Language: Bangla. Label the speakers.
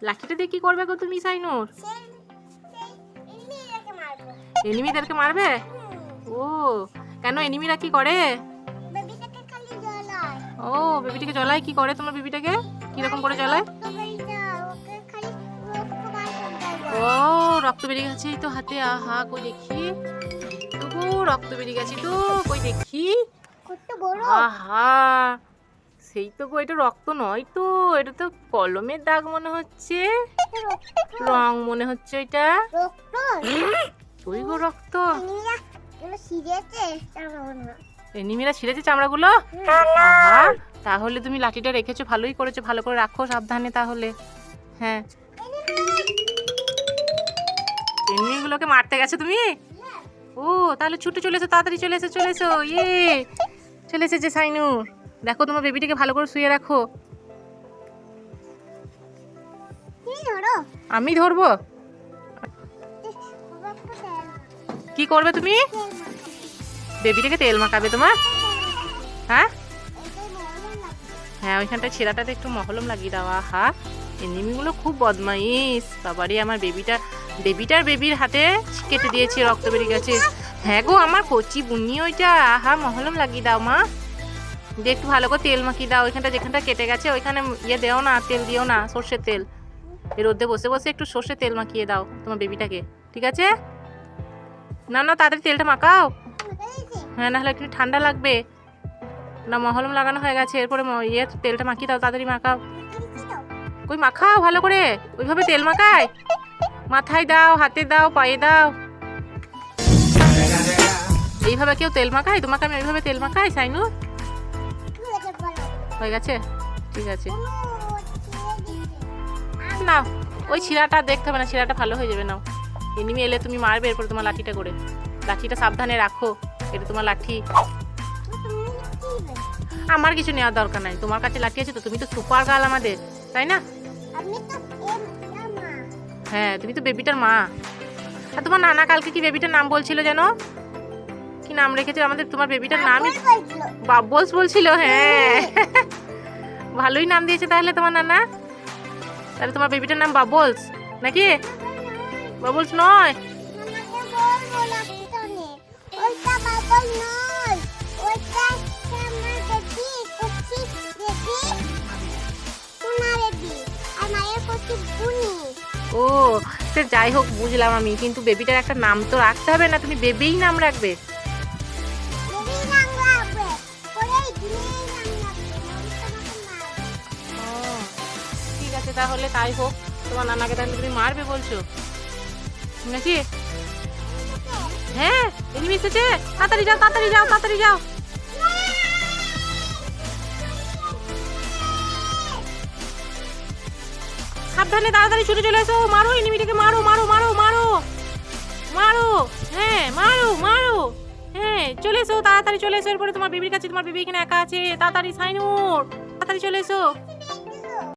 Speaker 1: লাঠিটা দিয়ে কি করবে গো তুমি সাইনুর? এনিমিদেরকে মারবে? ও কেন এনিমিরা কি করে? ও বেবিটাকে জ্বলায়, কি করে তোমার বেবিটাকে? কিরকম করে জ্বলায়? ও রক্ত বেরিয়ে গেছে তো হাতে, আহা কই দেখি তো, রক্ত বেরিয়ে গেছে তো, কই দেখি, আহা সেই তো গো, এটা রক্ত নয় তো, এটা তো কলমের দাগ মনে হচ্ছে, রং মনে হচ্ছে এটা। ওই গো রক্ত, এনিমিরা ছিঁড়েছে চামড়াগুলো। আহা তাহলে তুমি লাঠিটা রেখেছো, ভালোই করেছো, ভালো করে রাখো সাবধানে তাহলে। হ্যাঁ এনিমিগুলোকে মারতে গেছো তুমি? ও তাহলে ছুটে চলে এসো, তাড়াতাড়ি চলে এসো, চলে এসো, ইয়ে চলে এসেছে সাইনুর। দেখো তোমার বেবিটাকে ভালো করে শুয়ে রাখো। আমি ধরবো? কি করবে তুমি? বেবিটাকে তেল মাখাবে তোমার? হ্যাঁ হ্যাঁ ওইখানটায় ছেঁড়াটাতে একটু মহলম লাগিয়ে দাও। আহা এনিমিগুলো খুব বদমাইশ, বাবারে আমার বেবিটার বেবির হাতে কেটে দিয়েছে, রক্ত বেরিয়ে গেছে। হ্যাঁ গো আমার কচি বুনি ওইটা, আহা মহলম লাগিয়ে দাও মা, দিয়ে একটু ভালো করে তেল মাখিয়ে দাও। ওইখানটা যেখানটা কেটে গেছে ওইখানে ইয়ে দেও না, তেল দিও না, সর্ষের তেল। এর রোদে বসে বসে একটু সর্ষের তেল মাখিয়ে দাও তোমার বেবিটাকে, ঠিক আছে? না না তাড়াতাড়ি তেলটা মাখাও, হ্যাঁ নাহলে একটু ঠান্ডা লাগবে না। মহলম লাগানো হয়ে গেছে, এরপরে ইয়ে তেলটা মাখিয়ে দাও, তাড়াতাড়ি মাখাও। কই মাখাও ভালো করে, ওইভাবে তেল মাখায়, মাথায় দাও, হাতে দাও, পায়ে দাও। এইভাবে কেউ তেল মাখায়? তোমাকে আমি ওইভাবে তেল মাখাই সাইনু? হয়ে গেছে, ঠিক আছে না ওই ছিঁড়াটা দেখতে হবে না, ছিঁড়াটা ভালো হয়ে যাবে। নাও এনিমি এলে তুমি মারবে, এরপরে তোমার লাঠিটা করে, লাঠিটা সাবধানে রাখো, এটা তোমার লাঠি। আমার কিছু নেওয়ার দরকার নাই, তোমার কাছে লাঠি আছে তো, তুমি তো সুপার গার্ল আমাদের, তাই না? হ্যাঁ তুমি তো বেবিটার মা। আর তোমার নানা কালকে কি বেবিটার নাম বলছিল যেন, কি নাম রেখেছে আমাদের তোমার বেবিটার নামই? বাবলস বলছিল। হ্যাঁ ভালোই নাম দিয়েছে তাহলে তোমার নানা। তাহলে তোমার বেবিটার নাম বাবলস নাকি? বাবলস নয়, ও সে যাই হোক বুঝলাম আমি, কিন্তু বেবিটার একটা নাম তো রাখতে হবে না? তুমি বেবিই নাম রাখবে? ঠিক আছে তাহলে তাই হোক, তোমার নানাকে তাহলে তুমি মারবে বলছো নাকি? হ্যাঁ এনিমি এসেছে, তাড়াতাড়ি যাও, তাড়াতাড়ি যাও, তাড়াতাড়ি যাও। সাবধানে তাড়াতাড়ি ছুটে চলে এসো, মারো এনিমিটাকে, মারো মারো মারো মারো মারো, হ্যাঁ মারো মারো, হ্যাঁ চলে এসো, তাড়াতাড়ি চলে এসো, এরপরে তোমার বেবির কাছে, তোমার বেবি এখানে একা আছে, তাড়াতাড়ি সাইনুর তাড়াতাড়ি চলে এসো।